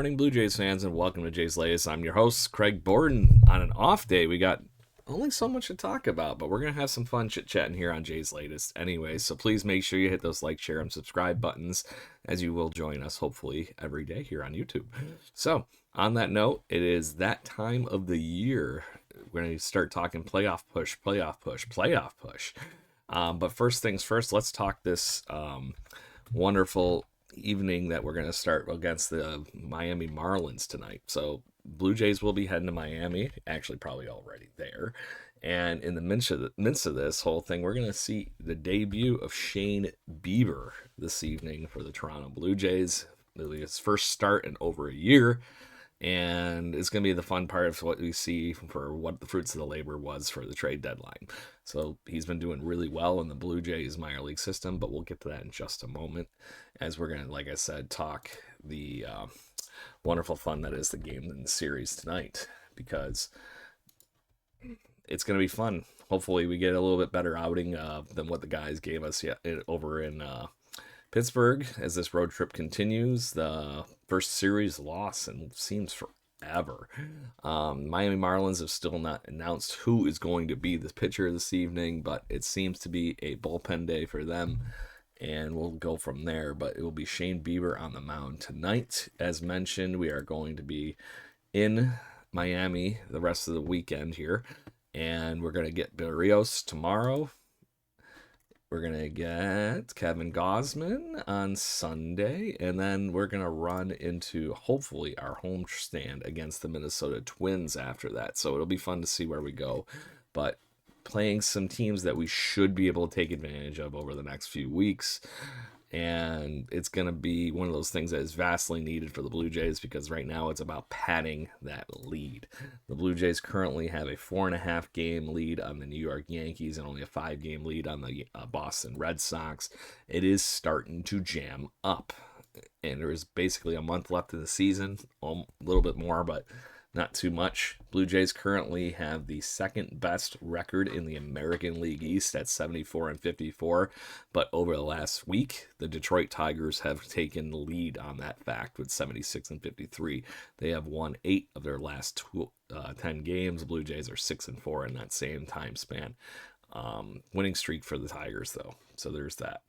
Morning, Blue Jays fans, and welcome to Jays Latest. I'm your host, Craig Borden. On an off day, we got only so much to talk about, but we're going to have some fun chit chatting here on Jays Latest anyway. So please make sure you hit those like, share, and subscribe buttons as you will join us hopefully every day here on YouTube. So, on that note, it is that time of the year. We're going to start talking playoff push, playoff push, playoff push. But first things first, let's talk this wonderful evening that we're going to start against the Miami Marlins tonight. So Blue Jays will be heading to Miami, actually probably already there. And in the midst of this whole thing, we're going to see the debut of Shane Bieber this evening for the Toronto Blue Jays. It'll be his first start in over a year. And it's going to be the fun part of what we see for what the fruits of the labor was for the trade deadline. So he's been doing really well in the Blue Jays minor league system, but we'll get to that in just a moment as we're going to, like I said, talk the wonderful fun that is the game in the series tonight, because it's going to be fun. Hopefully we get a little bit better outing than what the guys gave us over in Pittsburgh as this road trip continues. The first series loss and seems forever. Miami Marlins have still not announced who is going to be the pitcher this evening, but it seems to be a bullpen day for them, and we'll go from there. But it will be Shane Bieber on the mound tonight. As mentioned, we are going to be in Miami the rest of the weekend here, and we're going to get Berrios tomorrow. We're going to get Kevin Gausman on Sunday, and then we're going to run into, hopefully, our home stand against the Minnesota Twins after that. So it'll be fun to see where we go. But playing some teams that we should be able to take advantage of over the next few weeks. And it's going to be one of those things that is vastly needed for the Blue Jays, because right now it's about padding that lead. The Blue Jays currently have a 4.5 game lead on the New York Yankees and only a 5 game lead on the Boston Red Sox. It is starting to jam up, and there is basically a month left in the season, a little bit more, but not too much. Blue Jays currently have the second best record in the American League East at 74-54. But over the last week, the Detroit Tigers have taken the lead on that fact with 76-53. They have won 8 of their last 10 games. The Blue Jays are 6-4 in that same time span. Winning streak for the Tigers, though. So there's that.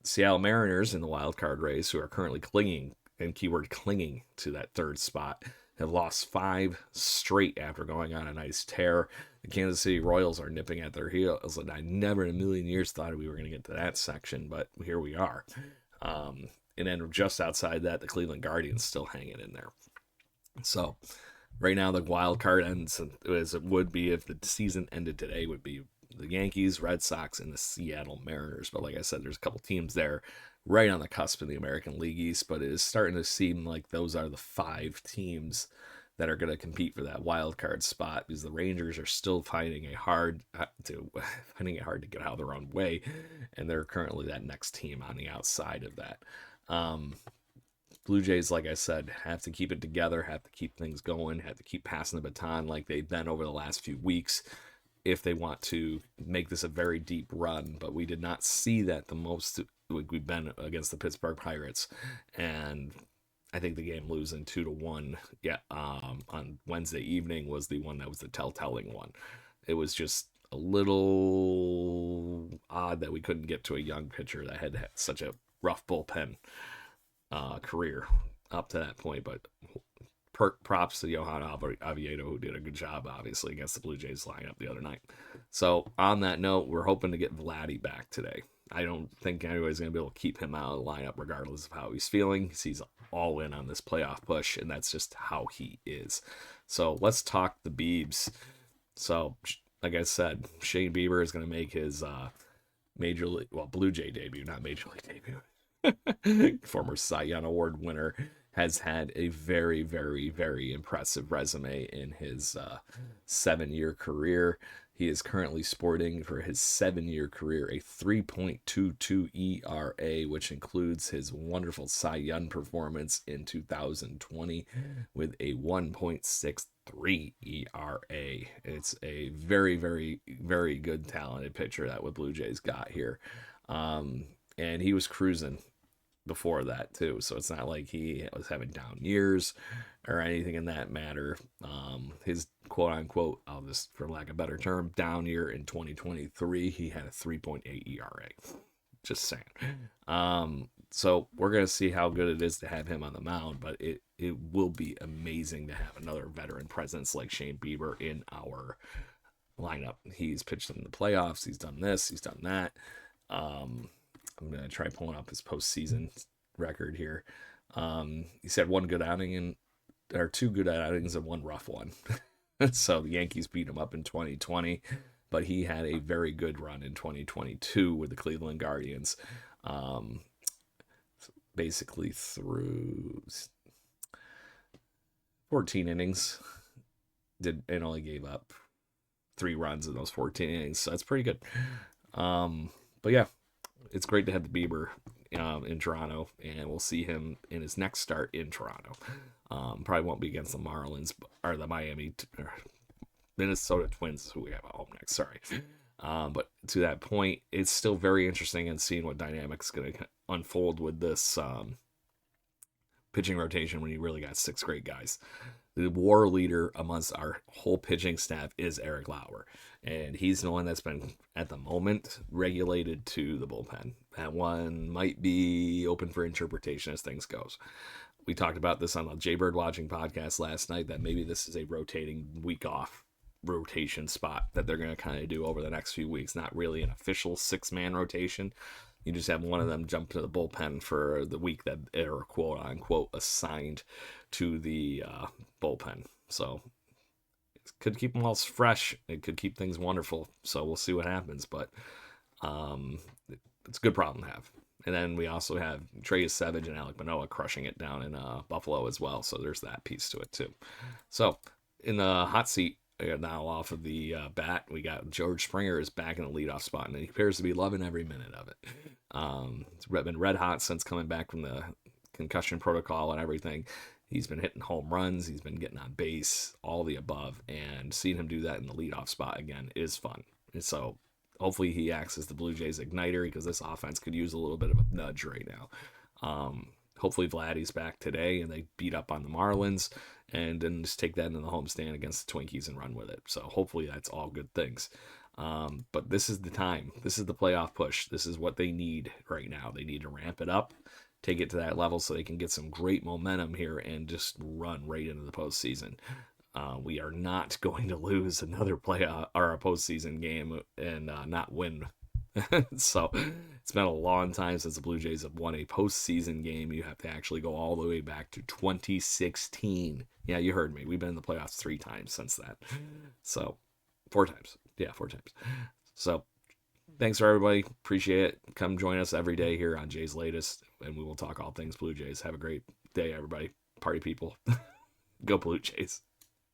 Seattle Mariners in the wild card race, who are currently clinging, and keyword clinging, to that third spot, have lost 5 straight after going on a nice tear. The Kansas City Royals are nipping at their heels, and I never in a million years thought we were going to get to that section, but here we are. And then just outside that, the Cleveland Guardians still hanging in there. So right now, the wild card ends as it would be if the season ended today, would be the Yankees, Red Sox, and the Seattle Mariners. But like I said, there's a couple teams there right on the cusp of the American League East, but it is starting to seem like those are the 5 teams that are going to compete for that wild card spot, because the Rangers are still finding it hard to get out of their own way, and they're currently that next team on the outside of that. Blue Jays, like I said, have to keep it together, have to keep things going, have to keep passing the baton like they've been over the last few weeks if they want to make this a very deep run. But we did not see that the most we've been against the Pittsburgh Pirates, and I think the game losing 2-1 on Wednesday evening was the one that was the telltale one. It was just a little odd that we couldn't get to a young pitcher that had such a rough bullpen career up to that point. But props to Johan Oviedo, who did a good job, obviously, against the Blue Jays lineup the other night. So on that note, we're hoping to get Vladdy back today. I don't think anybody's going to be able to keep him out of the lineup regardless of how he's feeling. He's all in on this playoff push, and that's just how he is. So let's talk the Biebs. So, like I said, Shane Bieber is going to make his Blue Jay debut, not Major League debut. Former Cy Young Award winner has had a very, very, very impressive resume in his 7-year career. He is currently sporting, for his 7-year career, a 3.22 ERA, which includes his wonderful Cy Young performance in 2020 with a 1.63 ERA. It's a very, very, very good, talented pitcher that what Blue Jays got here. And he was cruising before that too. So it's not like he was having down years or anything in that matter. His quote unquote, I'll just for lack of a better term, down year in 2023, he had a 3.8 ERA. Just saying. So we're gonna see how good it is to have him on the mound, but it will be amazing to have another veteran presence like Shane Bieber in our lineup. He's pitched in the playoffs. He's done this. He's done that. I'm gonna try pulling up his postseason record here. He's had one good outing and or two good outings and one rough one. So the Yankees beat him up in 2020, but he had a very good run in 2022 with the Cleveland Guardians. Basically through 14 innings, did and only gave up 3 runs in those 14 innings. So that's pretty good. But yeah, it's great to have the Bieber in Toronto, and we'll see him in his next start in Toronto. Probably won't be against the Marlins or the Minnesota Twins, who we have at home next. Sorry. But to that point, it's still very interesting in seeing what dynamics going to unfold with this pitching rotation when you really got 6 great guys. The war leader amongst our whole pitching staff is Eric Lauer, and he's the one that's been, at the moment, regulated to the bullpen. That one might be open for interpretation as things goes. We talked about this on the Jaybird Watching podcast last night, that maybe this is a rotating week off rotation spot that they're going to kind of do over the next few weeks. Not really an official 6-man rotation. You just have one of them jump to the bullpen for the week that are quote unquote assigned to the bullpen. So it could keep them all fresh. It could keep things wonderful. So we'll see what happens. But it's a good problem to have. And then we also have Trey Savage and Alek Manoah crushing it down in Buffalo as well. So there's that piece to it too. So in the hot seat, now off of the bat, we got George Springer is back in the leadoff spot, and he appears to be loving every minute of it. It's been red hot since coming back from the concussion protocol and everything. He's been hitting home runs, he's been getting on base, all the above, and seeing him do that in the leadoff spot again is fun. And so hopefully he acts as the Blue Jays igniter, because this offense could use a little bit of a nudge right now. Hopefully Vladdy's back today and they beat up on the Marlins and then just take that into the homestand against the Twinkies and run with it. So hopefully that's all good things. But this is the time. This is the playoff push. This is what they need right now. They need to ramp it up, take it to that level so they can get some great momentum here and just run right into the postseason. We are not going to lose another playoff or a postseason game and not win. So it's been a long time since the Blue Jays have won a postseason game. You have to actually go all the way back to 2016. Yeah, you heard me. We've been in the playoffs 3 times since that. So 4 times. Yeah, 4 times. So thanks for everybody. Appreciate it. Come join us every day here on Jay's Latest, and we will talk all things Blue Jays. Have a great day, everybody. Party people. Go Blue Jays.